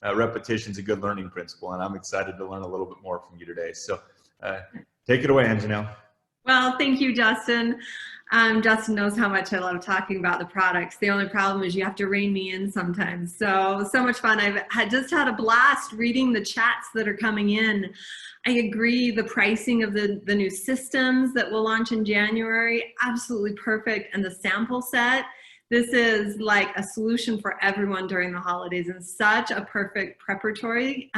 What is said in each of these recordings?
repetition's a good learning principle, and I'm excited to learn a little bit more from you today. So take it away, Anganel. Well, thank you, Justin. Justin knows how much I love talking about the products. The only problem is you have to rein me in sometimes. So much fun. I've just had a blast reading the chats that are coming in. I agree, the pricing of the new systems that will launch in January, absolutely perfect. And the sample set, this is like a solution for everyone during the holidays, and such a perfect preparatory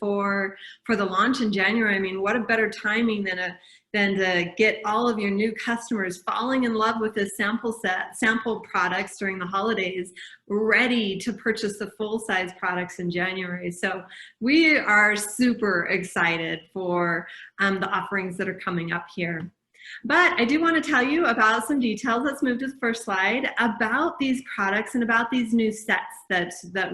for the launch in January. I mean, what a better timing than to get all of your new customers falling in love with this sample products during the holidays, ready to purchase the full-size products in January. So we are super excited for the offerings that are coming up here. But I do want to tell you about some details. Let's move to the first slide about these products and about these new sets that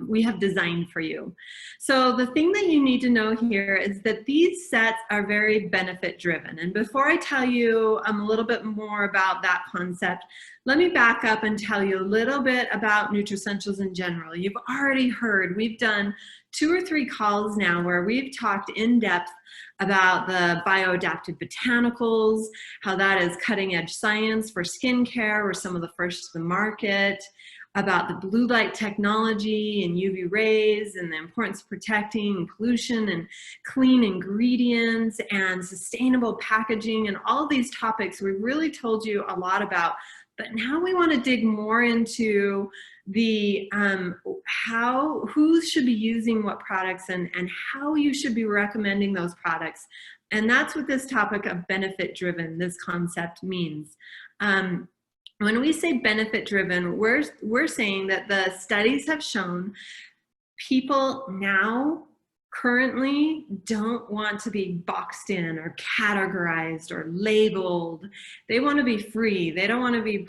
we have designed for you. So the thing that you need to know here is that these sets are very benefit driven. And before I tell you a little bit more about that concept, let me back up and tell you a little bit about Nutricentials in general. You've already heard, we've done 2 or 3 calls now where we've talked in depth about the bioadaptive botanicals, how that is cutting edge science for skincare. We're some of the first to the market, about the blue light technology and UV rays and the importance of protecting pollution and clean ingredients and sustainable packaging, and all of these topics we really told you a lot about. But now we want to dig more into the who should be using what products and how you should be recommending those products. And that's what this topic of benefit driven, this concept means. When we say benefit driven, we're saying that the studies have shown people now currently don't want to be boxed in or categorized or labeled. They want to be free. They don't want to be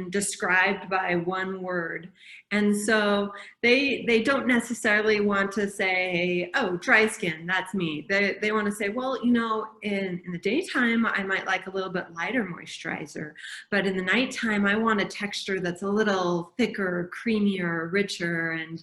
described by one word. And so they don't necessarily want to say, oh, dry skin, that's me. They want to say, well, you know, in the daytime, I might like a little bit lighter moisturizer, but in the nighttime, I want a texture that's a little thicker, creamier, richer, and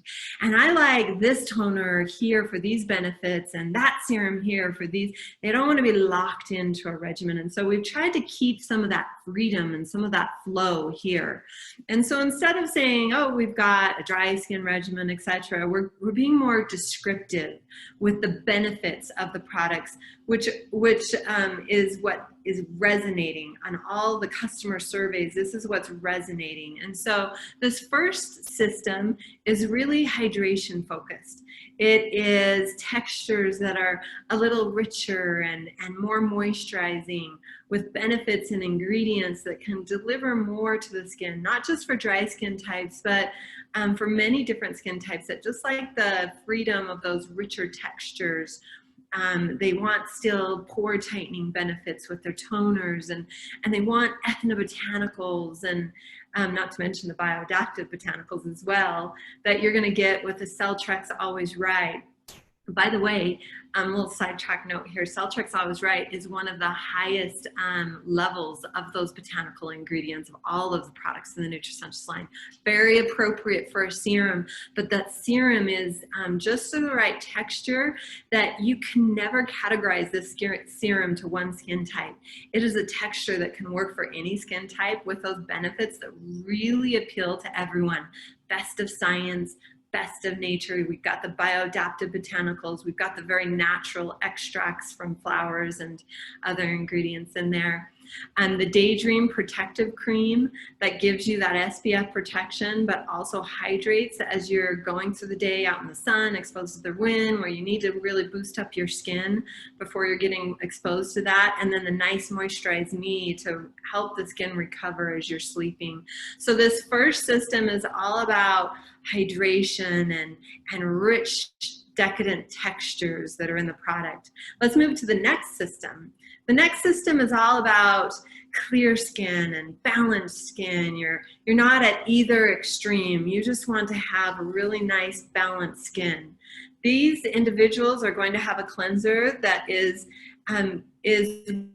I like this toner here for these benefits and that serum here for these. They don't want to be locked into a regimen. And so we've tried to keep some of that freedom and some of that flow here. And so instead of saying, oh, we've got a dry skin regimen, etc., we're being more descriptive with the benefits of the products, which is what is resonating on all the customer surveys. This is what's resonating. And so this first system is really hydration focused. It is textures that are a little richer and more moisturizing, with benefits and ingredients that can deliver more to the skin, not just for dry skin types, but for many different skin types, that just like the freedom of those richer textures. They want still pore tightening benefits with their toners, and they want ethnobotanicals, and not to mention the bioadaptive botanicals as well, that you're going to get with the Celltrex Always Right. By the way, a little sidetrack note here, Celltrex Always Right is one of the highest levels of those botanical ingredients of all of the products in the Nutricentials line. Very appropriate for a serum, but that serum is just the right texture that you can never categorize this serum to one skin type. It is a texture that can work for any skin type with those benefits that really appeal to everyone. Best of science, best of nature. We've got the bioadaptive botanicals. We've got the very natural extracts from flowers and other ingredients in there. And the Daydream Protective Cream that gives you that SPF protection, but also hydrates as you're going through the day out in the sun, exposed to the wind, where you need to really boost up your skin before you're getting exposed to that. And then the Nice Moisturize Me to help the skin recover as you're sleeping. So this first system is all about hydration and rich, decadent textures that are in the product. Let's move to the next system. The next system is all about clear skin and balanced skin. You're not at either extreme. You just want to have a really nice balanced skin. These individuals are going to have a cleanser that is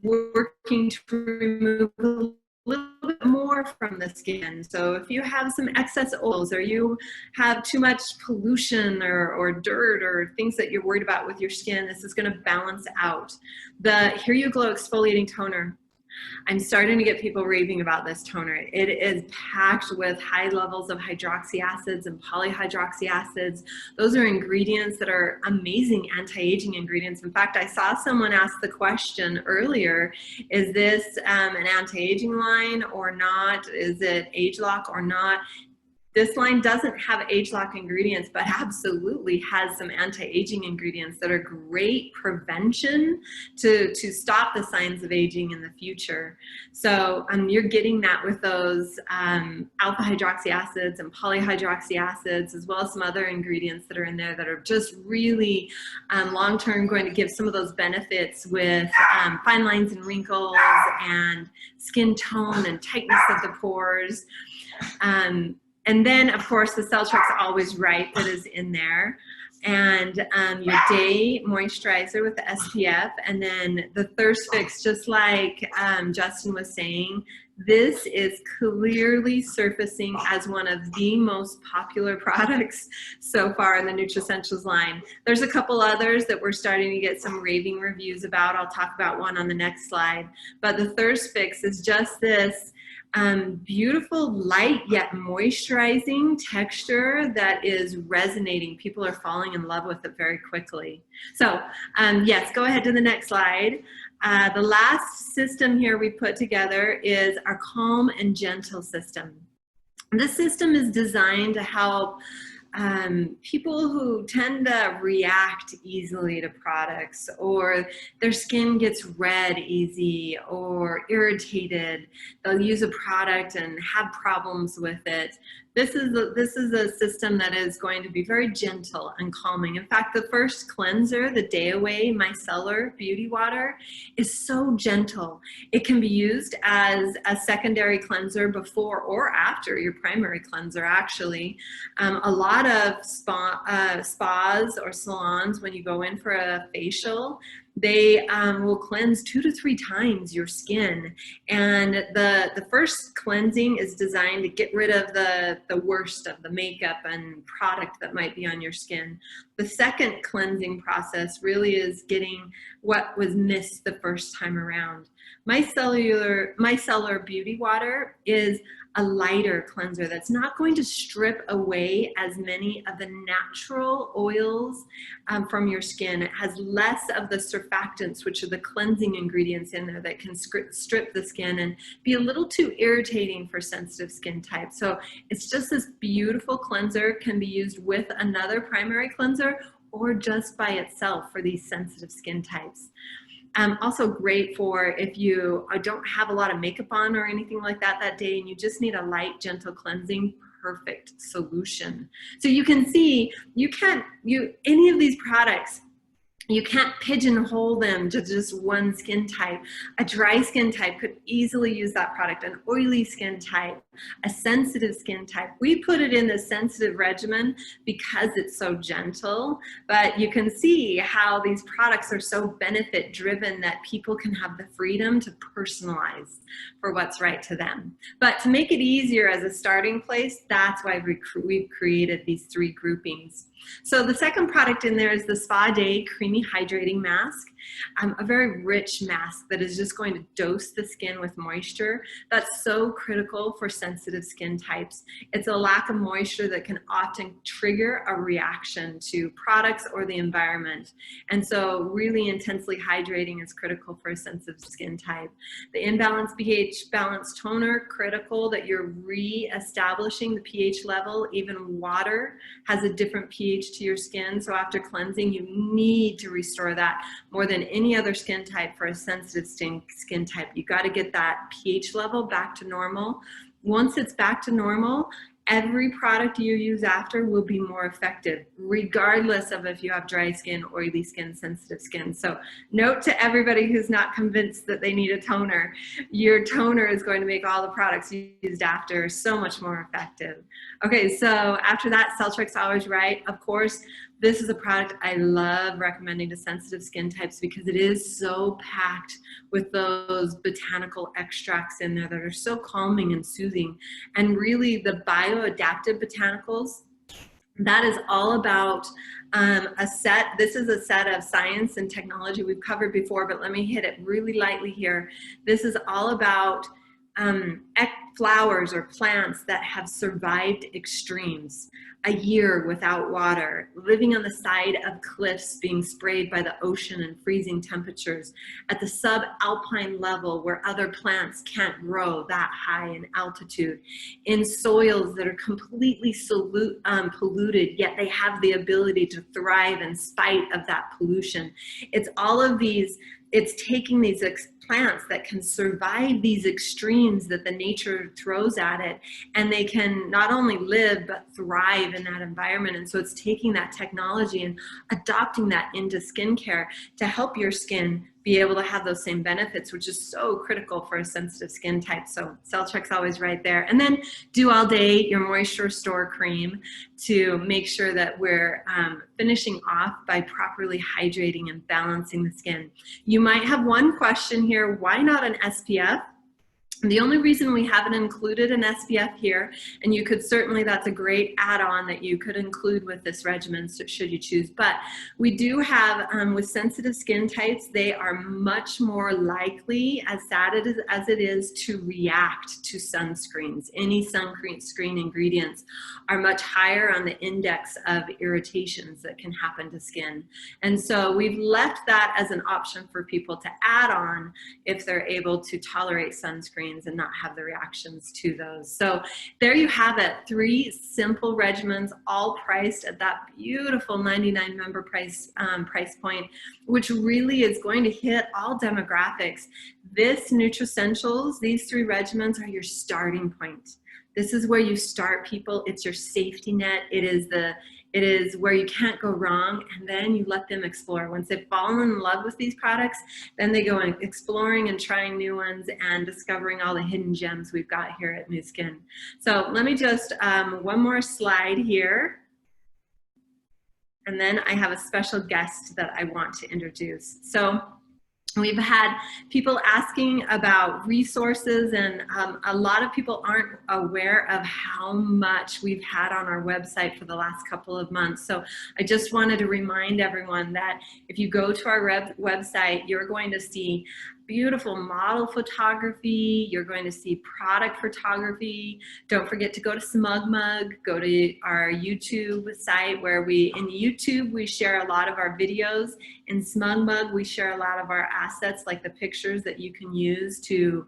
working to remove little bit more from the skin. So if you have some excess oils, or you have too much pollution or dirt or things that you're worried about with your skin, this is going to balance out. The Here You Glow Exfoliating Toner. I'm starting to get people raving about this toner. It is packed with high levels of hydroxy acids and polyhydroxy acids. Those are ingredients that are amazing anti-aging ingredients. In fact, I saw someone ask the question earlier, is this an anti-aging line or not? Is it age lock or not? This line doesn't have age lock ingredients, but absolutely has some anti-aging ingredients that are great prevention to stop the signs of aging in the future. So you're getting that with those alpha hydroxy acids and polyhydroxy acids, as well as some other ingredients that are in there that are just really long-term going to give some of those benefits with fine lines and wrinkles and skin tone and tightness of the pores. And then, of course, the Cell Check's Always Right that is in there. And your day moisturizer with the SPF. And then the Thirst Fix, just like Justin was saying, this is clearly surfacing as one of the most popular products so far in the Nutricentials line. There's a couple others that we're starting to get some raving reviews about. I'll talk about one on the next slide. But the Thirst Fix is just this beautiful, light yet moisturizing texture that is resonating. People are falling in love with it very quickly. So yes, go ahead to the next slide. The last system here we put together is our Calm and Gentle system. This system is designed to help people who tend to react easily to products, or their skin gets red easy or irritated. They'll use a product and have problems with it. This is a system that is going to be very gentle and calming. In fact, the first cleanser, the Day Away Micellar Beauty Water, is so gentle. It can be used as a secondary cleanser before or after your primary cleanser, actually. A lot of spas or salons, when you go in for a facial, they will cleanse 2 to 3 times your skin. And the first cleansing is designed to get rid of the worst of the makeup and product that might be on your skin. The second cleansing process really is getting what was missed the first time around. Micellar Beauty Water is a lighter cleanser that's not going to strip away as many of the natural oils from your skin. It has less of the surfactants, which are the cleansing ingredients in there that can strip the skin and be a little too irritating for sensitive skin types. So it's just this beautiful cleanser, can be used with another primary cleanser or just by itself for these sensitive skin types. Also great for if you don't have a lot of makeup on or anything like that day and you just need a light, gentle cleansing, perfect solution. So you can see, any of these products, you can't pigeonhole them to just one skin type. A dry skin type could easily use that product. An oily skin type, a sensitive skin type. We put it in the sensitive regimen because it's so gentle, but you can see how these products are so benefit driven that people can have the freedom to personalize for what's right to them. But to make it easier as a starting place, that's why we've created these 3 groupings. So the second product in there is the Spa Day Creamy Hydrating Mask, a very rich mask that is just going to dose the skin with moisture. That's so critical for sensitive skin types. It's a lack of moisture that can often trigger a reaction to products or the environment. And so really intensely hydrating is critical for a sensitive skin type. The Imbalanced pH Balance Toner, critical that you're re-establishing the pH level. Even water has a different pH to your skin, so after cleansing you need to restore that more than any other skin type. For a sensitive skin type, you got to get that pH level back to normal. Once it's back to normal, every product you use after will be more effective, regardless of if you have dry skin, oily skin, sensitive skin. So note to everybody who's not convinced that they need a toner, your toner is going to make all the products used after so much more effective. Okay, so after that, Celltrex Always Right. Of course, this is a product I love recommending to sensitive skin types because it is so packed with those botanical extracts in there that are so calming and soothing. And really the bioadaptive botanicals, that is all about this is a set of science and technology we've covered before, but let me hit it really lightly here. This is all about flowers or plants that have survived extremes, a year without water, living on the side of cliffs, being sprayed by the ocean and freezing temperatures, at the subalpine level where other plants can't grow that high in altitude, in soils that are completely polluted, yet they have the ability to thrive in spite of that pollution. It's all of these, it's taking these plants that can survive these extremes that the nature throws at it, and they can not only live but thrive in that environment. And so it's taking that technology and adopting that into skincare to help your skin be able to have those same benefits, which is so critical for a sensitive skin type. So Celltrex Always Right there. And then Do All Day, your Moisture Store Cream, to make sure that we're finishing off by properly hydrating and balancing the skin. You might have one question here, why not an SPF? The only reason we haven't included an SPF here, and you could certainly, that's a great add-on that you could include with this regimen should you choose, but we do have, with sensitive skin types, they are much more likely, as sad as it is, to react to sunscreens. Any sunscreen ingredients are much higher on the index of irritations that can happen to skin. And so we've left that as an option for people to add on if they're able to tolerate sunscreen and not have the reactions to those. So there you have it, 3 simple regimens, all priced at that beautiful $99 member price point, which really is going to hit all demographics. This Nutricentials, these 3 regimens are your starting point. This is where you start, people. It's your safety net. It is where you can't go wrong, and then you let them explore. Once they've fallen in love with these products, then they go in exploring and trying new ones and discovering all the hidden gems we've got here at Nu Skin. So let me just, one more slide here. And then I have a special guest that I want to introduce. So we've had people asking about resources, and a lot of people aren't aware of how much we've had on our website for the last couple of months. So I just wanted to remind everyone that if you go to our website, you're going to see beautiful model photography, you're going to see product photography. Don't forget to go to SmugMug, go to our YouTube site where in YouTube we share a lot of our videos. In SmugMug we share a lot of our assets, like the pictures that you can use to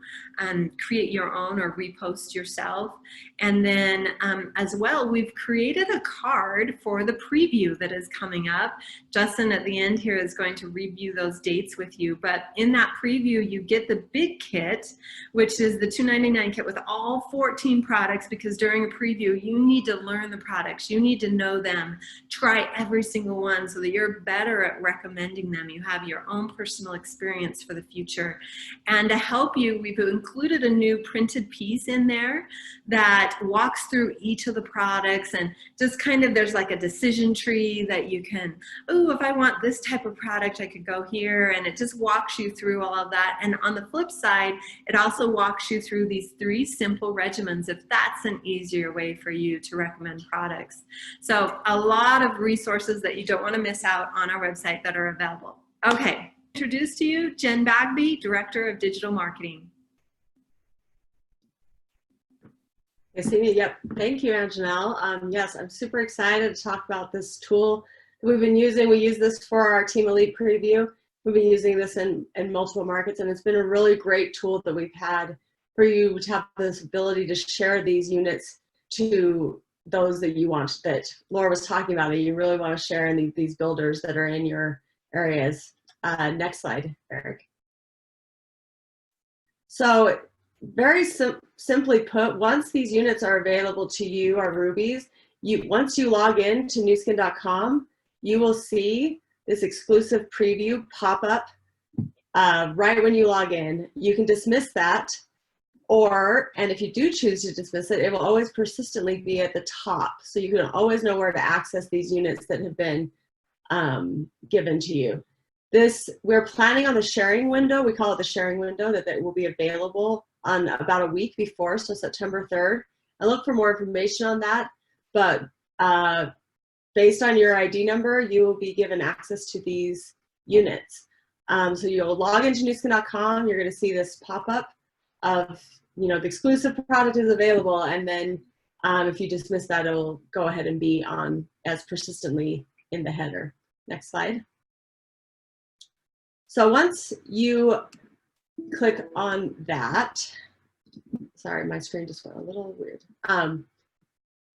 create your own or repost yourself. And then as well, we've created a card for the preview that is coming up. Justin at the end here is going to review those dates with you, but in that preview you get the big kit, which is the $2.99 kit with all 14 products, because during a preview you need to learn the products, you need to know them, try every single one so that you're better at recommending them. You have your own personal experience for the future. And to help you, we've included a new printed piece in there that walks through each of the products, and just kind of, there's like a decision tree that you can, oh, if I want this type of product I could go here, and it just walks you through all of that. And on the flip side, it also walks you through these 3 simple regimens, if that's an easier way for you to recommend products. So a lot of resources that you don't want to miss out on our website that are available. Okay, introduce to you Jen Bagby, Director of Digital Marketing. Yep, thank you, Anganel. Yes, I'm super excited to talk about this tool that we've been using. We use this for our Team Elite preview. We've been using this in multiple markets, and it's been a really great tool that we've had for you to have this ability to share these units to those that you want, that Laura was talking about, that you really want to share in these builders that are in your areas. Next slide, Eric. So very simple. simply put, once these units are available to you, our rubies, once you log in to nuskin.com, you will see this exclusive preview pop up right when you log in. You can dismiss that, and if you do choose to dismiss it, it will always persistently be at the top. So you can always know where to access these units that have been given to you. We're planning on the sharing window. We call it the sharing window, that will be available on about a week before, so September 3rd. I look for more information on that, but based on your ID number, you will be given access to these units. So you'll log into nuskin.com, you're gonna see this pop-up of, the exclusive product is available, and then if you dismiss that, it'll go ahead and be on as persistently in the header. Next slide. So once you click on that, sorry, my screen just went a little weird.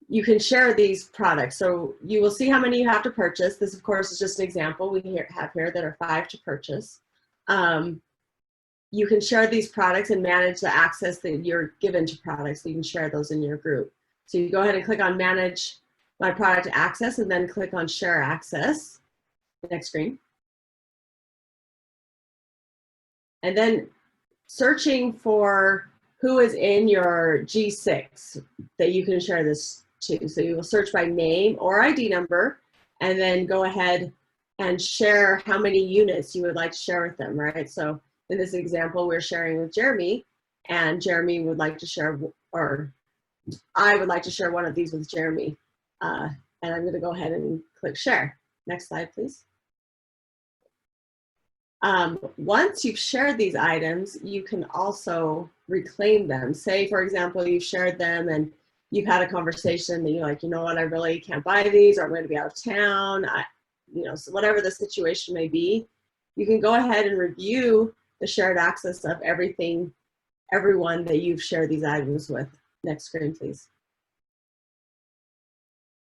You can share these products. So you will see how many you have to purchase. This, of course, is just an example. We have here that are 5 to purchase. You can share these products and manage the access that you're given to products. So you can share those in your group. So you go ahead and click on Manage My Product Access, and then click on Share Access. Next screen. And then searching for who is in your G6 that you can share this to. So you will search by name or ID number, and then go ahead and share how many units you would like to share with them, right? So in this example, we're sharing with Jeremy, and Jeremy would like to share, or I would like to share one of these with Jeremy. And I'm gonna go ahead and click share. Next slide, please. Once you've shared these items, you can also reclaim them. Say, for example, you've shared them and you've had a conversation that you're like, you know what, I really can't buy these, or I'm going to be out of town. So whatever the situation may be, you can go ahead and review the shared access of everyone that you've shared these items with. Next screen, please.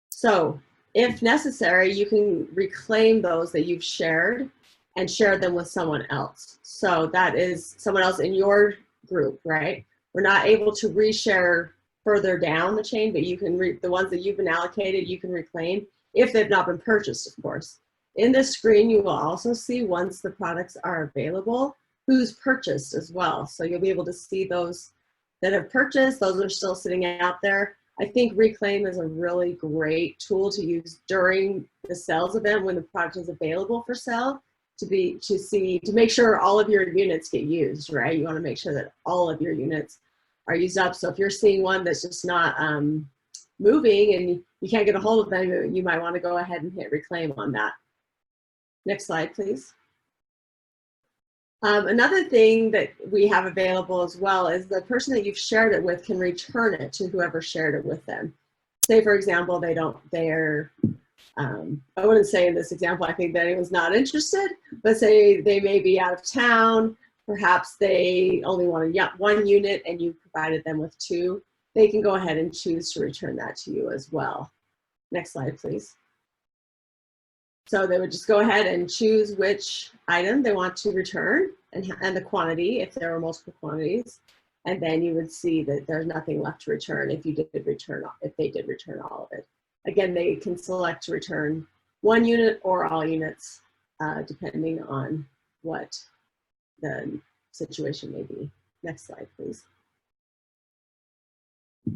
So if necessary, you can reclaim those that you've shared and share them with someone else. So that is someone else in your group, right? We're not able to reshare further down the chain, but you can the ones that you've been allocated, you can reclaim if they've not been purchased, of course. In this screen, you will also see, once the products are available, who's purchased as well. So you'll be able to see those that have purchased, those are still sitting out there. I think Reclaim is a really great tool to use during the sales event when the product is available for sale, to make sure all of your units get used, right? You want to make sure that all of your units are used up. So if you're seeing one that's just not moving and you can't get a hold of them, you might want to go ahead and hit reclaim on that. Next slide, please. Another thing that we have available as well is the person that you've shared it with can return it to whoever shared it with them. Say, for example, I wouldn't say in this example, I think that anyone's not interested, but say they may be out of town, perhaps they only wanted one unit and you provided them with 2, they can go ahead and choose to return that to you as well. Next slide, please. So they would just go ahead and choose which item they want to return and the quantity, if there were multiple quantities, and then you would see that there's nothing left to return if they did return all of it. Again, they can select to return 1 unit or all units, depending on what the situation may be. Next slide, please.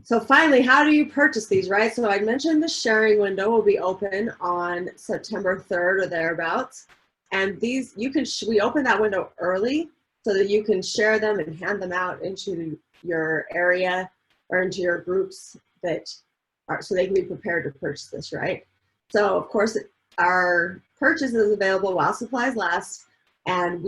So finally, how do you purchase these, right? So I mentioned the sharing window will be open on September 3rd or thereabouts. And these, we open that window early so that you can share them and hand them out into your area or into your groups so they can be prepared to purchase this, right? So of course, our purchase is available while supplies last. And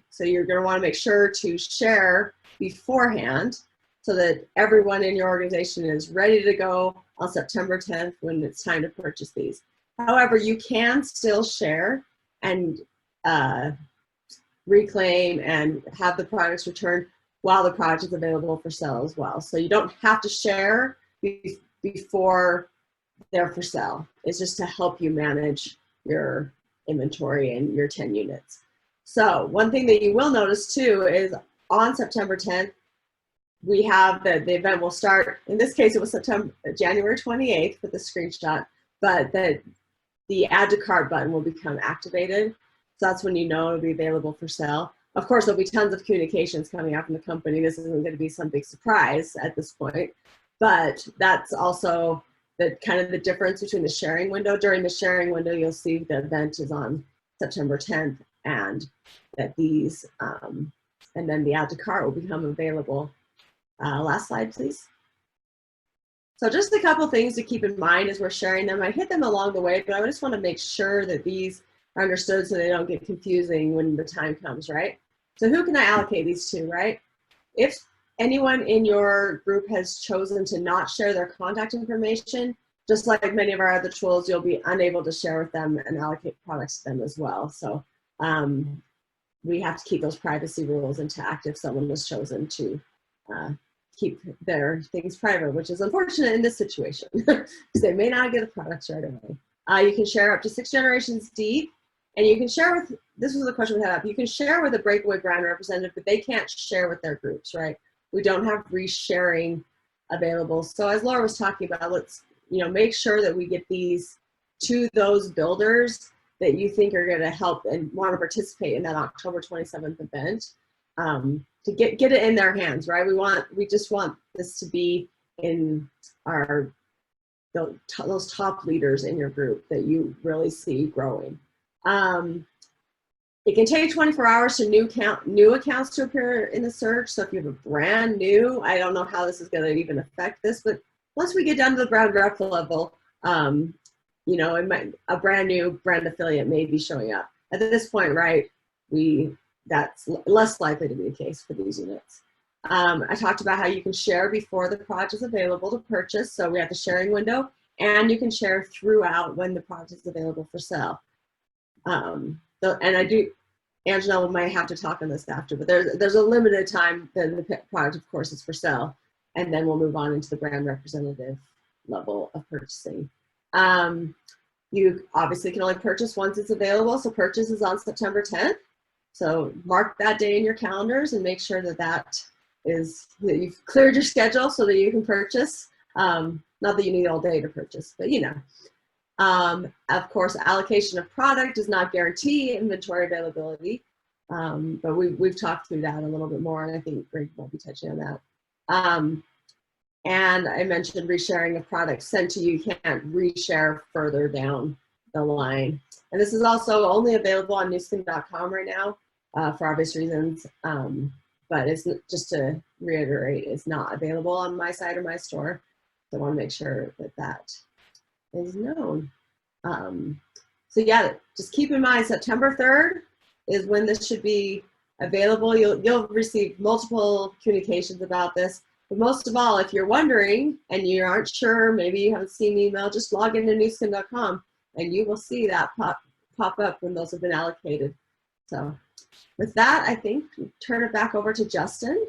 so you're gonna wanna make sure to share beforehand so that everyone in your organization is ready to go on September 10th when it's time to purchase these. However, you can still share and reclaim and have the products returned while the product is available for sale as well. So you don't have to share before they're for sale. It's just to help you manage your inventory and your 10 units. So one thing that you will notice too is on September 10th, we have the event will start, in this case, it was January 28th for the screenshot, but the add to cart button will become activated. So that's when you know it'll be available for sale. Of course, there'll be tons of communications coming out from the company. This isn't going to be some big surprise at this point, but that's also the kind of the difference between the sharing window. During the sharing window, you'll see the event is on September 10th, and that these, and then the add to cart will become available. Last slide, please. So just a couple things to keep in mind as we're sharing them. I hit them along the way, but I just want to make sure that these are understood so they don't get confusing when the time comes, right? So who can I allocate these to, right? If anyone in your group has chosen to not share their contact information, just like many of our other tools, you'll be unable to share with them and allocate products to them as well. So we have to keep those privacy rules intact if someone has chosen to keep their things private, which is unfortunate in this situation because they may not get the products right away. You can share up to 6 generations deep, and you can share with, this was the question we had up, you can share with a breakaway brand representative, but they can't share with their groups, right? We don't have resharing available. So as Laura was talking about, let's make sure that we get these to those builders that you think are going to help and want to participate in that October 27th event. To get it in their hands, right? We just want this to be in those top leaders in your group that you really see growing. It can take 24 hours for new accounts to appear in the search. So if you have a brand new, I don't know how this is going to even affect this, but once we get down to the brand rep level, a brand new brand affiliate may be showing up. At this point, right, that's less likely to be the case for these units. I talked about how you can share before the product is available to purchase. So we have the sharing window, and you can share throughout when the product is available for sale. Anganel might have to talk on this after, but there's a limited time that the product, of course, is for sale, and then we'll move on into the brand representative level of purchasing. You obviously can only purchase once it's available, so purchase is on September 10th. So mark that day in your calendars and make sure that you've cleared your schedule so that you can purchase. Not that you need all day to purchase, but of course, allocation of product does not guarantee inventory availability, but we've talked through that a little bit more, and I think Greg will be touching on that. And I mentioned resharing of products sent to you. You can't reshare further down the line. And this is also only available on newskin.com right now for obvious reasons. But it's just to reiterate, it's not available on my site or my store. So I want to make sure that is known. So yeah, just keep in mind September 3rd is when this should be available. You'll receive multiple communications about this. But most of all, if you're wondering and you aren't sure, maybe you haven't seen the email, just log into newskin.com and you will see that pop up when those have been allocated. So with that, I think turn it back over to Justin